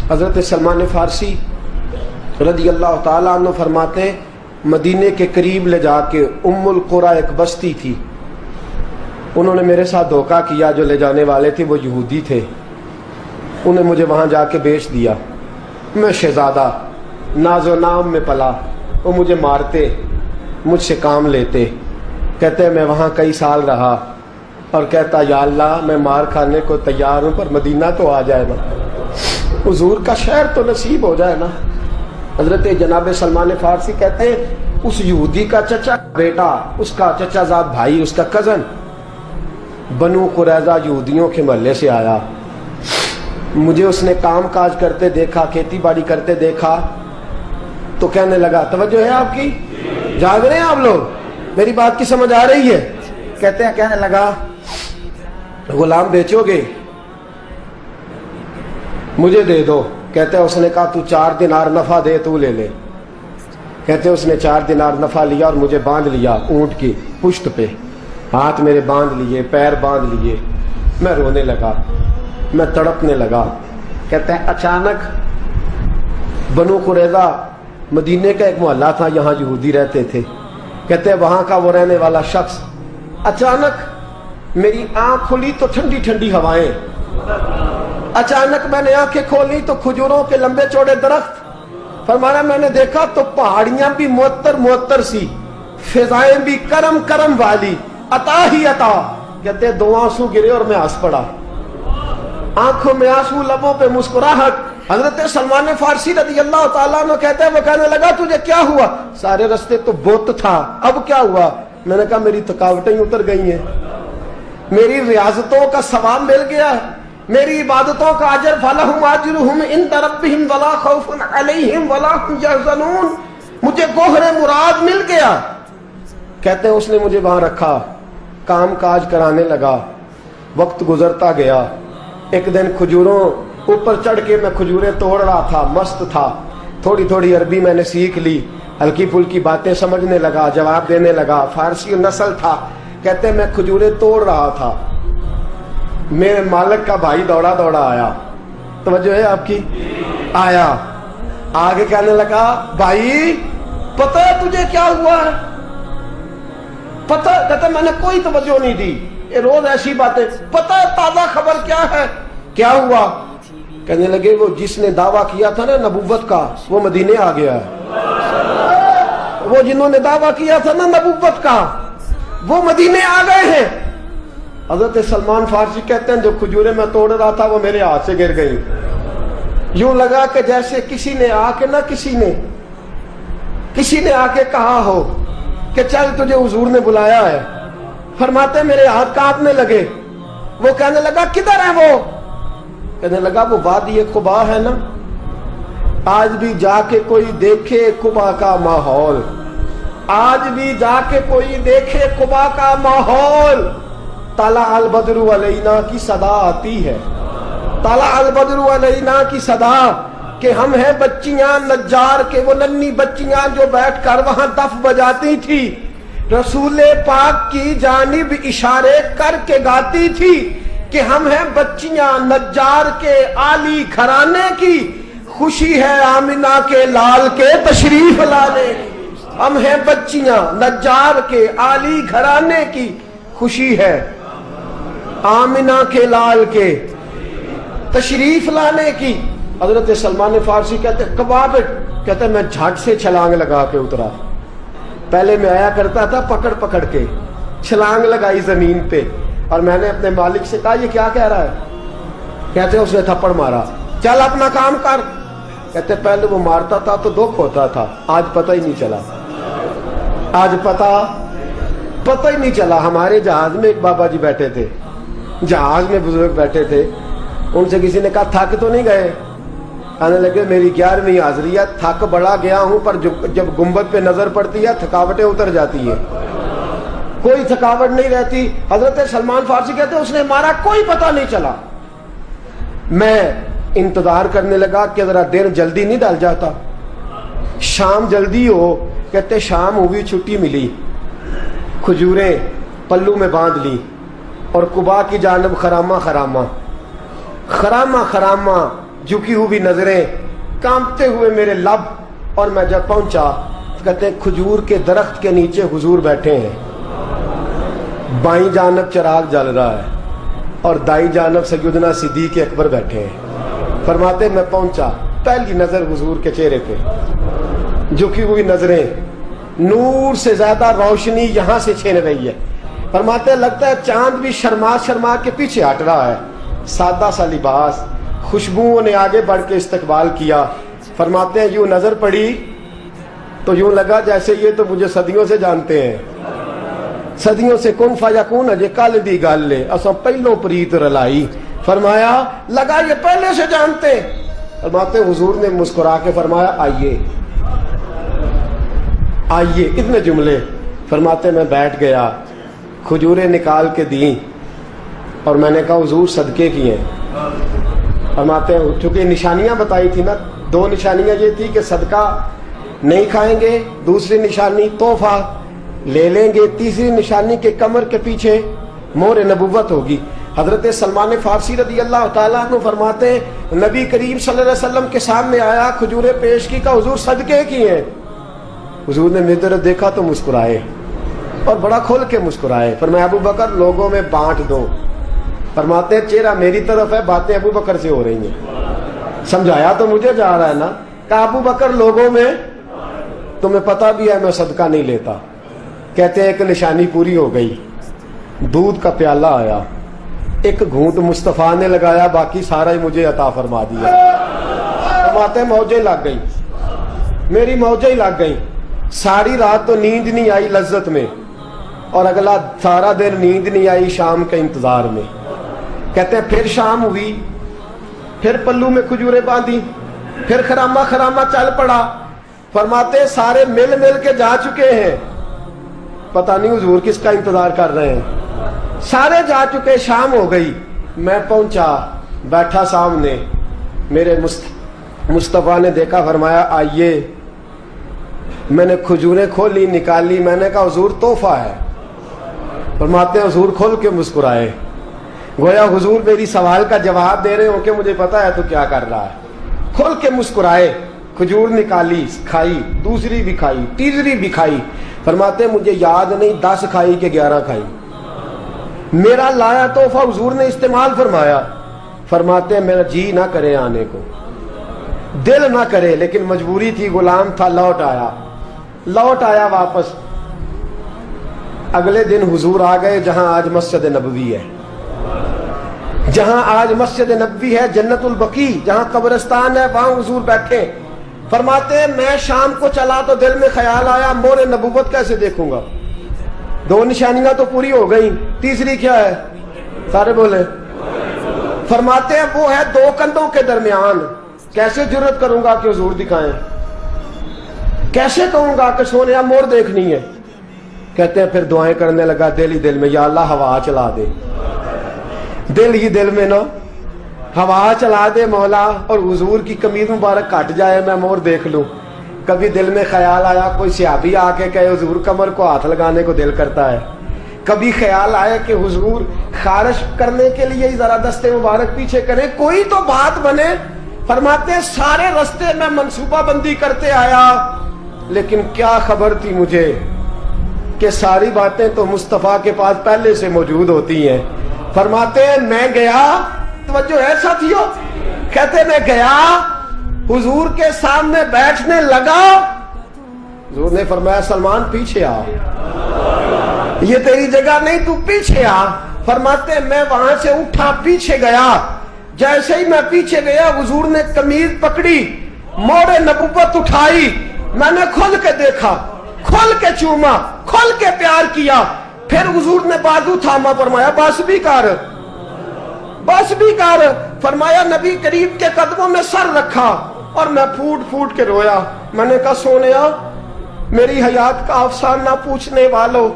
حضرت سلمان فارسی رضی اللہ تعالیٰ عنہ فرماتے ہیں مدینے کے قریب لے جا کے ام القریٰ ایک بستی تھی، انہوں نے میرے ساتھ دھوکہ کیا، جو لے جانے والے تھے وہ یہودی تھے، انہیں مجھے وہاں جا کے بیچ دیا۔ میں شہزادہ ناز و نام میں پلا، وہ مجھے مارتے، مجھ سے کام لیتے، کہتے میں وہاں کئی سال رہا اور کہتا یا اللہ میں مار کھانے کو تیار ہوں پر مدینہ تو آ جائے نا، حضور کا شہر تو نصیب ہو جائے نا۔ حضرت جناب سلمان فارسی کہتے ہیں اس یہودی کا چچا بیٹا، اس کا چچا زاد بھائی، اس کا کزن بنو قریظہ یہودیوں کے محلے سے آیا، مجھے اس نے کام کاج کرتے دیکھا، کھیتی باڑی کرتے دیکھا تو کہنے لگا، توجہ ہے آپ کی، جاگ رہے ہیں آپ لوگ، میری بات کی سمجھ آ رہی ہے؟ کہتے ہیں کہنے لگا غلام بیچو گے؟ مجھے دے دو۔ کہتے ہیں اس نے کہا تو 4 دینار نفع دے تو لے لے۔ کہتے ہیں اس نے 4 دینار نفع لیا اور مجھے باندھ لیا اونٹ کی پشت پہ، ہاتھ میرے باندھ لیے، پیر باندھ لیے، میں رونے لگا، میں تڑپنے لگا۔ کہتے ہیں اچانک بنو قریظہ مدینے کا ایک محلہ تھا، یہاں یہودی رہتے تھے، کہتے ہیں وہاں کا وہ رہنے والا شخص اچانک میری آنکھ کھلی تو ٹھنڈی ٹھنڈی ہوائیں، اچانک میں نے آنکھیں کھولی تو کھجوروں کے لمبے چوڑے درخت، فرمایا میں نے دیکھا تو پہاڑیاں بھی معطر معطر سی، فضائیں بھی کرم کرم والی، عطا ہی عطا۔ کہتے ہیں 2 آنسو گرے اور میں ہنس پڑا، آنکھوں میں آنسو، لبوں پہ مسکراہٹ۔ حضرت سلمان فارسی رضی اللہ تعالیٰ عنہ کہتے ہیں وہ کہنے لگا تجھے کیا ہوا؟ سارے رستے تو بت تھا، اب کیا ہوا؟ میں نے کہا میری تھکاوٹیں اتر گئی ہیں، میری ریاضتوں کا ثواب مل گیا ہے، میری عبادتوں کا اجر، فَلَهُمْ أَجْرُهُمْ عِنْدَ رَبِّهِمْ وَلَا خَوْفٌ عَلَيْهِمْ وَلَا هُمْ يَحْزَنُونَ، مجھے گوہر مراد مل گیا۔ کہتے ہیں اس نے مجھے وہاں رکھا، کام کاج کرانے لگا، وقت گزرتا گیا۔ ایک دن کھجوروں اوپر چڑھ کے میں کھجوریں توڑ رہا تھا، مست تھا، تھوڑی تھوڑی عربی میں نے سیکھ لی، ہلکی پھلکی باتیں سمجھنے لگا، جواب دینے لگا، فارسی نسل تھا۔ کہتے ہیں میں کھجوریں توڑ رہا تھا، میرے مالک کا بھائی دوڑا دوڑا آیا، توجہ ہے آپ کی، آیا آگے کہنے لگا بھائی پتہ ہے تجھے کیا ہوا ہے؟ پتہ؟ کہتا میں نے کوئی توجہ نہیں دی، یہ روز ایسی باتیں، پتہ ہے تازہ خبر کیا ہے؟ کیا ہوا؟ کہنے لگے وہ جس نے دعویٰ کیا تھا نا نبوت کا وہ مدینے آ گیا ہے، وہ جنہوں نے دعویٰ کیا تھا نا نبوت کا وہ مدینے آ گئے ہیں۔ حضرت سلمان فارسی کہتے ہیں جو کھجوریں میں توڑ رہا تھا وہ میرے ہاتھ سے گر گئی، یوں لگا کہ جیسے کسی نے آ کے نا کسی نے آ کے کہا ہو کہ چل تجھے حضور نے بلایا ہے۔ فرماتے میرے ہاتھ کانپنے لگے۔ وہ کہنے لگا کدھر ہے وہ؟ کہنے لگا وہ وادی قباء ہے نا، آج بھی جا کے کوئی دیکھے قباء کا ماحول، آج بھی جا کے کوئی دیکھے قباء کا ماحول، طلع البدر علینا کی صدا آتی ہے، طلع البدر علینا کی صدا، کہ ہم ہیں بچیاں نجار کے، وہ ننھی بچیاں جو بیٹھ کر وہاں دف بجاتی تھی، رسول پاک کی جانب اشارے کر کے گاتی تھی کہ ہم ہیں بچیاں نجار کے عالی گھرانے کی، خوشی ہے آمنہ کے لال کے تشریف لانے کی۔ ہم ہیں بچیاں نجار کے عالی گھرانے کی، خوشی ہے آمنہ کے لال کے تشریف لانے کی۔ حضرت سلمان فارسی کہتے کباب، کہتے میں جھٹ سے چھلانگ لگا کے اترا، پہلے میں آیا کرتا تھا پکڑ پکڑ کے، چھلانگ لگائی زمین پہ، اور میں نے اپنے مالک سے کہا یہ کیا کہہ رہا ہے؟ کہتے اس نے تھپڑ مارا، چل اپنا کام کر۔ کہتے پہلے وہ مارتا تھا تو دکھ ہوتا تھا، آج پتہ ہی نہیں چلا، آج پتہ ہی نہیں چلا۔ ہمارے جہاز میں ایک بابا جی بیٹھے تھے، جہاز میں بزرگ بیٹھے تھے، ان سے کسی نے کہا تھک تو نہیں گئے؟ کہنے لگے میری 11ویں حاضری ہے، تھک بڑا گیا ہوں پر جب گنبد پہ نظر پڑتی ہے تھکاوٹیں اتر جاتی ہیں، کوئی تھکاوٹ نہیں رہتی۔ حضرت سلمان فارسی کہتے ہیں اس نے مارا کوئی پتہ نہیں چلا۔ میں انتظار کرنے لگا کہ ذرا دن جلدی نہیں ڈل جاتا، شام جلدی ہو۔ کہتے شام ہوئی، چھٹی ملی، کھجوریں پلو میں باندھ لی اور قباء کی جانب خرامہ झुकी हुई नजरें, कांपते हुए मेरे लब। और मैं जब पहुंचा, कहते हैं खजूर के दरख्त के नीचे हुजूर बैठे हैं, बाईं जानब चिराग जल रहा है और दाईं जानब सैयदना सिद्दीक अकबर बैठे हैं। फरमाते मैं पहुंचा, पहली नजर हुजूर के चेहरे पे, झुकी हुई नजरें, नूर से ज्यादा रोशनी यहां से छीन रही है। फरमाते लगता है चांद भी शर्मा शर्मा के पीछे हट रहा है। सादा सा लिबास, खुशबुओं ने आगे बढ़ के इस्तकबाल किया। फरमाते हैं यूं नजर पड़ी तो यूं लगा जैसे ये तो मुझे सदियों से जानते हैं, सदियों से कुन फयकून अजे कल दी गल है, असां पहलों प्रीत रलाई। फरमाया लगा ये पहले से जानते। फरमाते हुजूर ने मुस्कुरा के फरमाया आइए आइए, इतने जुमले। फरमाते मैं बैठ गया, खजूरें निकाल के दी और मैंने कहा हुजूर सदके की हैं। फरमाते हैं चूंकि निशानियां बताई थी ना, दो निशानियां ये थी कि सदका नहीं खाएंगे, दूसरी निशानी तोहफा ले लेंगे, तीसरी निशानी के कमर के पीछे मोहर नबुव्वत होगी। हजरत सलमान फारसी रदी अल्लाह ताला अन्हु फरमाते नबी करीम सल्लल्लाहु अलैहि वसल्लम के सामने आया, खजूरें पेश की, का हुजूर सदके की हैं। हुजूर ने मेरी तरफ देखा तो मुस्कुराए और बड़ा खोल के मुस्कुराए। फरमाया अबू बकर लोगों में बांट दो। फरमाते हैं चेहरा मेरी तरफ है, बातें अबू बकर से हो रही हैं। समझाया तो मुझे जा रहा है ना, कहा अबू बकर लोगों में, तुम्हें पता भी है मैं सदका नहीं लेता। कहते हैं एक निशानी पूरी हो गई, दूध का प्याला आया, एक घूंट मुस्तफा ने लगाया, बाकी सारा ही मुझे अता फरमा दिया। फरमाते मौजें लग गई, मेरी मौजें लग गई। सारी रात तो नींद नहीं आई लज्जत में, और अगला सारा दिन नींद नहीं आई शाम के इंतजार में। कहते हैं फिर शाम हुई, फिर पल्लू में खजूरें बांधी, फिर खरामा खरामा चल पड़ा। फरमाते सारे मिल मिल के जा चुके हैं, पता नहीं हुजूर किसका इंतजार कर रहे हैं। सारे जा चुके, शाम हो गई। मैं पहुंचा, बैठा सामने, मेरे मुस्तफा ने देखा, फरमाया आइए। मैंने खजूरें खोली, निकाली, मैंने कहा हुजूर तोहफा है। फरमाते हुजूर खोल के मुस्कुराए, गोया हुजूर मेरी सवाल का जवाब दे रहे हो कि मुझे पता है तो क्या कर रहा है। खोल के मुस्कुराए, खजूर निकाली, खाई, दूसरी भी खाई, तीसरी भी खाई। फरमाते मुझे याद नहीं 10 खाई कि 11 खाई। मेरा लाया तोहफा हुजूर ने इस्तेमाल फरमाया। फरमाते मेरा जी ना करे आने को, दिल ना करे, लेकिन मजबूरी थी, गुलाम था, लौट आया वापस। अगले दिन हुजूर आ गए जहां आज मस्जिद नबवी है, जहां आज मस्जिद नबवी है, जन्नतुल बकी जहां कब्रिस्तान है, वहां हुजूर बैठे। फरमाते मैं शाम को चला तो दिल में ख्याल आया मोहर नबुव्वत कैसे देखूंगा। 2 निशानियां तो पूरी हो गई, तीसरी क्या है, सारे बोले। फरमाते हैं वो है 2 कंधों के दरमियान, कैसे जुर्रत करूंगा कि हुजूर दिखाएं, कैसे कहूंगा कि सोनिया मोर देखनी है। कहते हैं फिर दुआएं करने लगा दिल ही दिल में, या अल्लाह हवा चला दे, दिल ही दिल में ना हवा चला दे मौला, और हुजूर की कमीज मुबारक कट जाए, मैं मोर देख लूं। कभी दिल में ख्याल आया कोई सियाबी आके कहे हुजूर कमर को हाथ लगाने को दिल करता है। कभी ख्याल आया कि हुजूर खारिश करने के लिए जरा दस्ते मुबारक पीछे करें, कोई तो बात बने। फरमाते सारे रास्ते में मंसूबा बंदी करते आया, लेकिन क्या खबर थी मुझे कि सारी बातें तो मुस्तफा के पास पहले से मौजूद होती हैं। फरमाते मैं गया, तवज्जो है साथियों, कहते मैं गया, हुजूर के सामने बैठने लगा। हुजूर ने फरमाया सलमान पीछे आ, ये तेरी जगह नहीं, तू पीछे आ। फरमाते मैं वहां से उठा, पीछे गया। जैसे ही मैं पीछे गया, हुजूर ने कमीज पकड़ी, मोहर नबुव्वत उठाई, मैंने खोल के देखा, खोल के चूमा, खोल के प्यार किया। फिर हुजूर ने बाजू थामा, फरमाया बस भी कर, बस भी कर। फरमाया नबी करीम के कदमों में सर रखा और मैं फूट फूट के रोया। मैंने कहा सोनिया मेरी हयात का अफसाना पूछने वालों,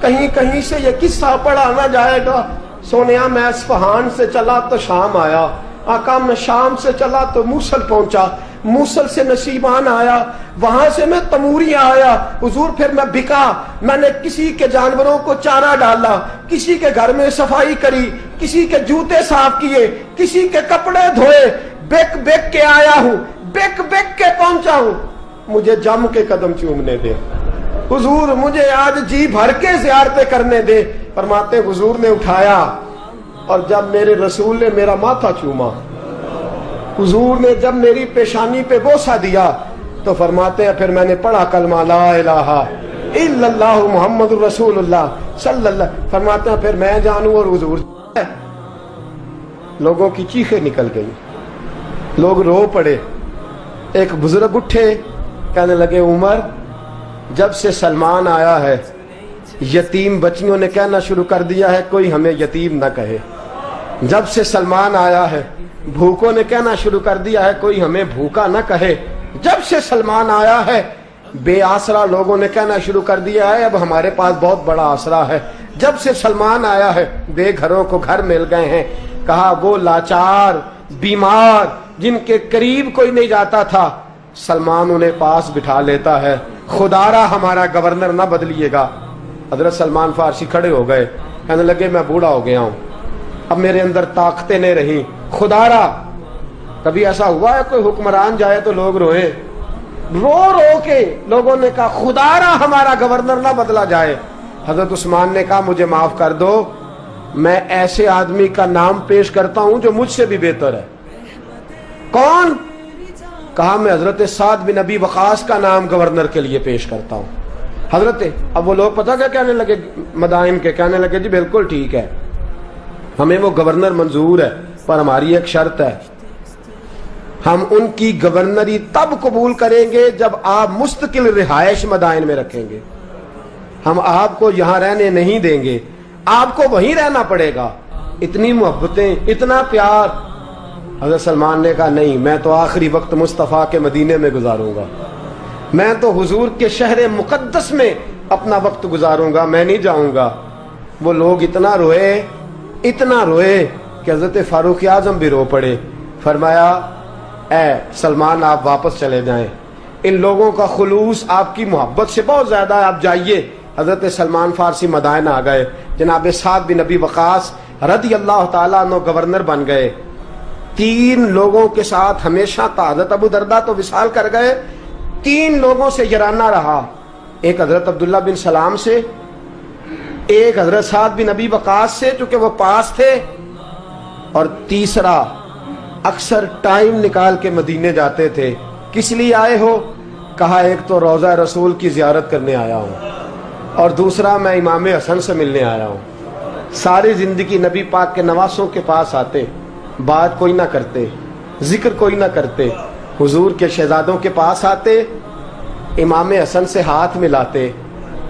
कहीं कहीं से ये किस्सा पढ़ा ना जाएगा। सोनिया मैं इस्फहान से चला तो शाम आया, आका मैं शाम से चला तो मूसल पहुंचा, मूसल से नसीबान आया, वहां से मैं तमूरिया आया। हुजूर फिर मैं बिका, मैंने किसी के जानवरों को चारा डाला, किसी के घर में सफाई करी, किसी के जूते साफ किए, किसी के कपड़े धोए, बेक बेक के आया हूं, बेक बेक के पहुंचा हूं, मुझे जम के कदम चूमने दे। हुजूर मुझे आज जी भर के ज़ियारतें करने दे। फरमाते हुजूर ने उठाया और जब मेरे रसूल ने मेरा माथा चूमा, हुजूर ने जब मेरी पेशानी पे बोसा दिया, तो फरमाते हैं फिर मैंने पढ़ा कलमा ला इलाहा इल्लल्लाहु मुहम्मदुर रसूलुल्लाह सल्लल्लाहु। फरमाते हैं फिर मैं जानूं और हुजूर। लोगों की चीखें निकल गई, लोग रो पड़े। एक बुजुर्ग उठे, कहने लगे उमर, जब से सलमान आया है यतीम बच्चियों ने कहना शुरू कर दिया है कोई हमें यतीम न कहे। जब से सलमान आया है भूखों ने कहना शुरू कर दिया है कोई हमें भूखा न कहे। जब से सलमान आया है बेआसरा लोगों ने कहना शुरू कर दिया है अब हमारे पास बहुत बड़ा आसरा है। जब से सलमान आया है बेघरों को घर मिल गए हैं। कहा वो लाचार बीमार जिनके करीब कोई नहीं जाता था, सलमान उन्हें पास बिठा लेता है। खुदारा हमारा गवर्नर ना बदलिएगा। हजरत सलमान फारसी खड़े हो गए, कहने लगे मैं बूढ़ा हो गया हूं, अब मेरे अंदर ताकतें नहीं रही। खुदारा, कभी ऐसा हुआ है कोई हुक्मरान जाए तो लोग रोए? रो रो के लोगों ने कहा खुदारा हमारा गवर्नर ना बदला जाए। हजरत उस्मान ने कहा मुझे माफ कर दो, मैं ऐसे आदमी का नाम पेश करता हूं जो मुझसे भी बेहतर है। कौन? कहा मैं हजरत साद बिन नबी वकास का नाम गवर्नर के लिए पेश करता हूं। हजरत, अब वो लोग पता क्या कहने लगे मदाइन के, कहने लगे जी बिल्कुल ठीक है, हमें वो गवर्नर मंजूर है, पर हमारी एक शर्त है, हम उनकी गवर्नरी तब कबूल करेंगे जब आप मुस्तकिल रिहायश मदाइन में रखेंगे। हम आपको यहां रहने नहीं देंगे, आपको वहीं रहना पड़ेगा। इतनी मोहब्बतें, इतना प्यार। हज़रत सलमान ने कहा नहीं, मैं तो आखिरी वक्त मुस्तफ़ा के मदीने में गुजारूंगा, मैं तो हुजूर के शहर मुकद्दस में अपना वक्त गुजारूंगा, मैं नहीं जाऊंगा। वो लोग इतना रोए कि हज़रत फारूक आज़म भी रो पड़े। फरमाया ए सलमान आप वापस चले जाएं, इन लोगों का खुलूस आपकी मोहब्बत से बहुत ज्यादा है, आप जाइए। हजरत सलमान फारसी मदाइन आ गए। जनाब साद बिन नबी वकास रदी अल्लाह ताला अन्हु गवर्नर बन गए। 3 लोगों के साथ हमेशा था। हजरत अबू दरदा तो विसाल कर गए, 3 लोगों से यराना रहा। एक हजरत अब्दुल्ला बिन सलाम से, एक हजरत साद बिन नबी वकास से चूंकि वो पास थे, और तीसरा अक्सर टाइम निकाल के मदीने जाते थे। किस लिए आए हो? कहा एक तो रोज़ा रसूल की जियारत करने आया हूँ, और दूसरा मैं इमाम हसन से मिलने आया हूँ। सारी जिंदगी नबी पाक के नवासों के पास आते, बात कोई ना करते, जिक्र कोई ना करते। हुजूर के शहजादों के पास आते, इमाम हसन से हाथ मिलाते,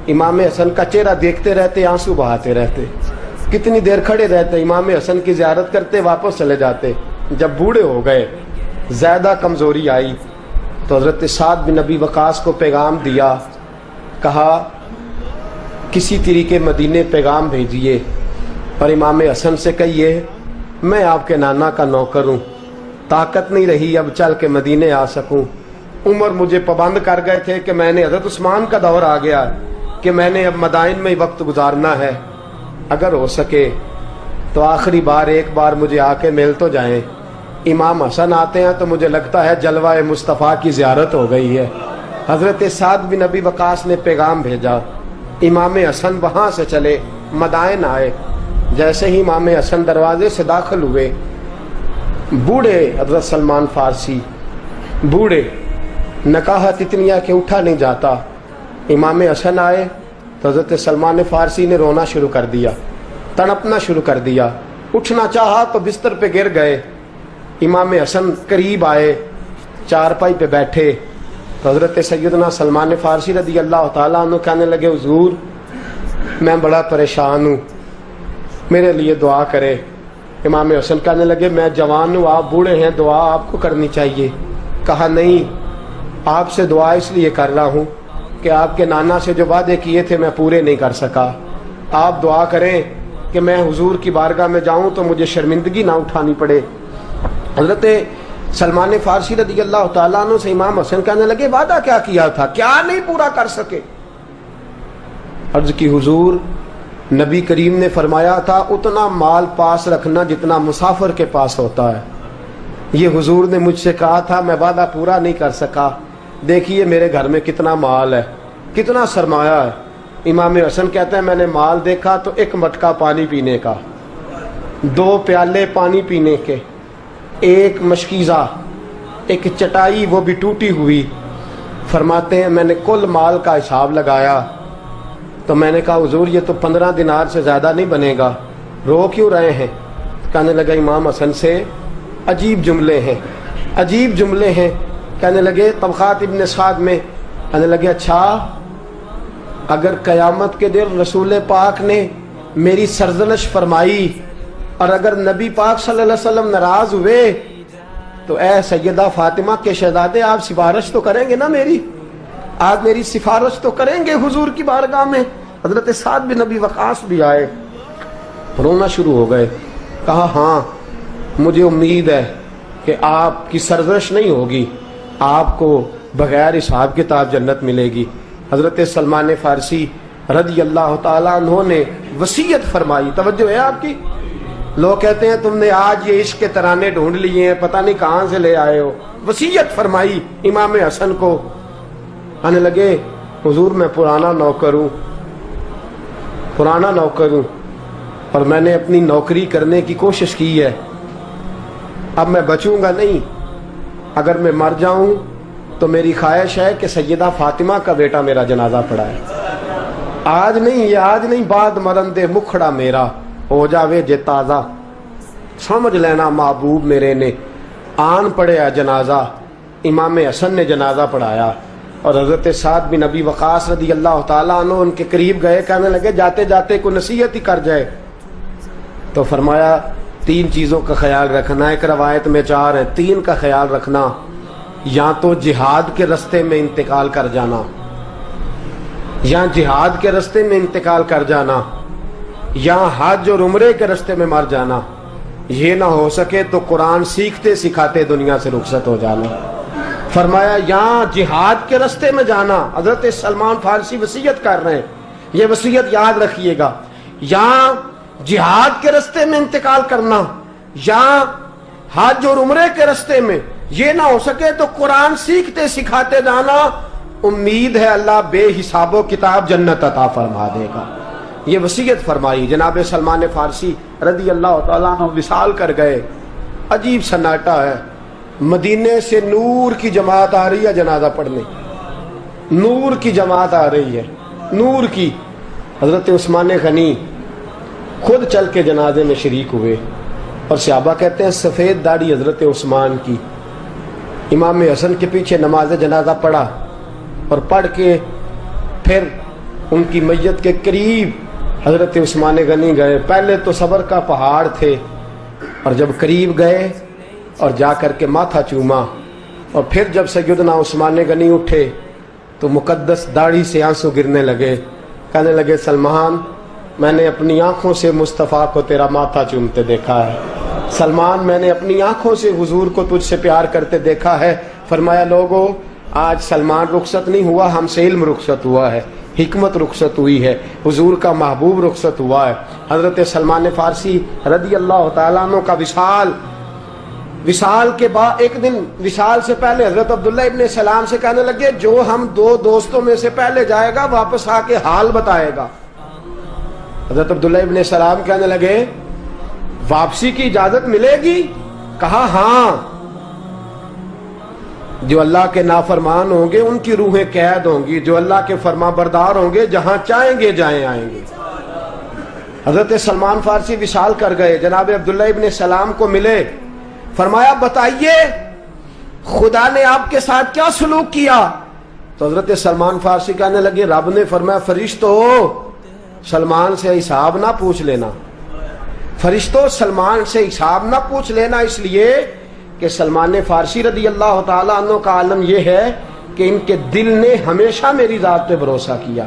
इमाम हसन का चेहरा देखते रहते, आंसू बहाते रहते। कितनी देर खड़े रहते, इमाम हसन की जियारत करते, वापस चले जाते। जब बूढ़े हो गए, ज्यादा कमजोरी आई, तो हजरत साद बिन नबी वकास को पैगाम दिया। कहा किसी तरीके मदीने पैगाम भेजिए और इमाम हसन से कहिए मैं आपके नाना का नौकर हूँ, ताकत नहीं रही अब चल के मदीने आ सकूँ। उमर मुझे पाबंद कर गए थे कि मैंने, हजरत उस्मान का दौर आ गया कि मैंने अब मदाइन में ही वक्त गुजारना है। अगर हो सके तो आखिरी बार एक बार मुझे आके मिल तो जाएं। इमाम हसन आते हैं तो मुझे लगता है जलवा मुस्तफ़ा की ज़ियारत हो गई है। हज़रत साद बिन नबी वकास ने पैगाम भेजा। इमाम हसन वहाँ से चले, मदाइन आए। जैसे ही इमाम हसन दरवाजे से दाखिल हुए, बूढ़े हज़रत सलमान फारसी, बूढ़े, नकाहत इतनी है कि उठा नहीं जाता। इमाम हसन आए तो हज़रत सलमान फारसी ने रोना शुरू कर दिया, तड़पना शुरू कर दिया। उठना चाहा तो बिस्तर पे गिर गए। इमाम हसन करीब आए, चारपाई पे बैठे तो हज़रत सैयदना सलमान फारसी रदी अल्लाह ताला अन्हु कहने लगे हुजूर मैं बड़ा परेशान हूँ, मेरे लिए दुआ करे। इमाम हसन कहने लगे मैं जवान हूँ, आप बूढ़े हैं, दुआ आपको करनी चाहिए। कहा नहीं, आपसे दुआ इसलिए कर रहा हूँ कि आपके नाना से जो वादे किए थे मैं पूरे नहीं कर सका। आप दुआ करें कि मैं हुजूर की बारगाह में जाऊं तो मुझे शर्मिंदगी ना उठानी पड़े। हजरत सलमान फारसी रदी अल्लाह ताला अन्हु से इमाम हसन कहने लगे वादा क्या किया था, क्या नहीं पूरा कर सके? अर्ज की हुजूर नबी करीम ने फरमाया था उतना माल पास रखना जितना मुसाफिर के पास होता है। یہ حضور نے مجھ سے کہا تھا، میں وعدہ پورا نہیں کر سکا، دیکھیے میرے گھر میں کتنا مال ہے، کتنا سرمایہ ہے۔ امام حسن کہتے ہیں میں نے مال دیکھا تو ایک مٹکا پانی پینے کا، 2 پیالے پانی پینے کے، ایک مشکیزہ، ایک چٹائی وہ بھی ٹوٹی ہوئی۔ فرماتے ہیں میں نے کل مال کا حساب لگایا تو میں نے کہا حضور یہ تو 15 دینار سے زیادہ نہیں بنے گا، رو کیوں رہے ہیں؟ کہنے لگا امام حسن سے عجیب جملے ہیں، عجیب جملے ہیں۔ کہنے لگے طبقات ابن سعد میں، کہنے لگے اچھا اگر قیامت کے دن رسول پاک نے میری سرزنش فرمائی اور اگر نبی پاک صلی اللہ علیہ وسلم ناراض ہوئے تو اے سیدہ فاطمہ کے شہزادے آپ سفارش تو کریں گے نا میری، آج میری سفارش تو کریں گے حضور کی بارگاہ میں؟ حضرت سعد بن نبی وقاص بھی آئے، رونا شروع ہو گئے، کہا ہاں مجھے امید ہے کہ آپ کی سرزنش نہیں ہوگی، آپ کو بغیر حساب کتاب جنت ملے گی۔ حضرت سلمان فارسی رضی اللہ تعالیٰ عنہ نے وصیت فرمائی، توجہ ہے آپ کی؟ لوگ کہتے ہیں تم نے آج یہ عشق کے ترانے ڈھونڈ لیے ہیں، پتہ نہیں کہاں سے لے آئے ہو۔ وصیت فرمائی امام حسن کو، آنے لگے حضور میں پرانا نوکر ہوں، پرانا نوکر ہوں اور میں نے اپنی نوکری کرنے کی کوشش کی ہے، اب میں بچوں گا نہیں، اگر میں مر جاؤں تو میری خواہش ہے کہ سیدہ فاطمہ کا بیٹا میرا جنازہ پڑھائے، آج نہیں، یہ آج نہیں، بعد مرن دے مکھڑا میرا ہو جاوے جے تازہ، سمجھ لینا محبوب میرے نے آن پڑھیا جنازہ۔ امام حسن نے جنازہ پڑھایا اور حضرت سعد بن نبی وقاص رضی اللہ تعالیٰ عنہ ان کے قریب گئے، کہنے لگے جاتے جاتے کوئی نصیحت ہی کر جائے، تو فرمایا 3 چیزوں کا خیال رکھنا، ایک روایت میں 4 ہیں، 3 کا خیال رکھنا، یا تو جہاد کے رستے میں انتقال کر جانا، یا جہاد کے رستے میں انتقال کر جانا، یا حج اور عمرے کے رستے میں مر جانا، یہ نہ ہو سکے تو قرآن سیکھتے سکھاتے دنیا سے رخصت ہو جانا۔ فرمایا یا جہاد کے رستے میں جانا، حضرت سلمان فارسی وصیت کر رہے ہیں، یہ وصیت یاد رکھیے گا، یا جہاد کے رستے میں انتقال کرنا، یا حج اور عمرے کے رستے میں، یہ نہ ہو سکے تو قرآن سیکھتے سکھاتے جانا، امید ہے اللہ بے حساب و کتاب جنت عطا فرما دے گا۔ یہ وصیت فرمائی۔ جناب سلمان فارسی رضی اللہ تعالیٰ عنہ وصال کر گئے، عجیب سناٹا ہے، مدینے سے نور کی جماعت آ رہی ہے جنازہ پڑھنے، نور کی جماعت آ رہی ہے، نور کی۔ حضرت عثمان غنی خود چل کے جنازے میں شریک ہوئے اور صحابہ کہتے ہیں سفید داڑھی حضرت عثمان کی۔ امام حسن کے پیچھے نماز جنازہ پڑھا اور پڑھ کے پھر ان کی میت کے قریب حضرت عثمان غنی گئے۔ پہلے تو صبر کا پہاڑ تھے اور جب قریب گئے اور جا کر کے ماتھا چوما، اور پھر جب سیدنا عثمان غنی اٹھے تو مقدس داڑھی سے آنسو گرنے لگے، کہنے لگے سلمان میں نے اپنی آنکھوں سے مصطفیٰ کو تیرا ماتھا چومتے دیکھا ہے، سلمان میں نے اپنی آنکھوں سے حضور کو تجھ سے پیار کرتے دیکھا ہے۔ فرمایا لوگو آج سلمان رخصت نہیں ہوا، ہم سے علم رخصت ہوا ہے، حکمت رخصت ہوئی ہے، حضور کا محبوب رخصت ہوا ہے۔ حضرت سلمان فارسی رضی اللہ تعالیٰ عنہ کا وصال کے بعد ایک دن وصال سے پہلے حضرت عبداللہ ابن سلام سے کہنے لگے جو ہم 2 دوستوں میں سے پہلے جائے گا واپس آ کے حال بتائے گا۔ حضرت عبداللہ ابن سلام کہنے لگے واپسی کی اجازت ملے گی؟ کہا ہاں، جو اللہ کے نافرمان ہوں گے ان کی روحیں قید ہوں گی، جو اللہ کے فرما بردار ہوں گے جہاں چاہیں گے جائیں آئیں گے۔ حضرت سلمان فارسی وصال کر گئے، جناب عبداللہ ابن سلام کو ملے، فرمایا بتائیے خدا نے آپ کے ساتھ کیا سلوک کیا؟ تو حضرت سلمان فارسی کہنے لگے رب نے فرمایا فرشتو سلمان سے حساب نہ پوچھ لینا، فرشتوں سلمان سے حساب نہ پوچھ لینا، اس لیے کہ سلمان فارسی رضی اللہ تعالیٰ عنہ کا عالم یہ ہے کہ ان کے دل نے ہمیشہ میری ذات پہ بھروسہ کیا۔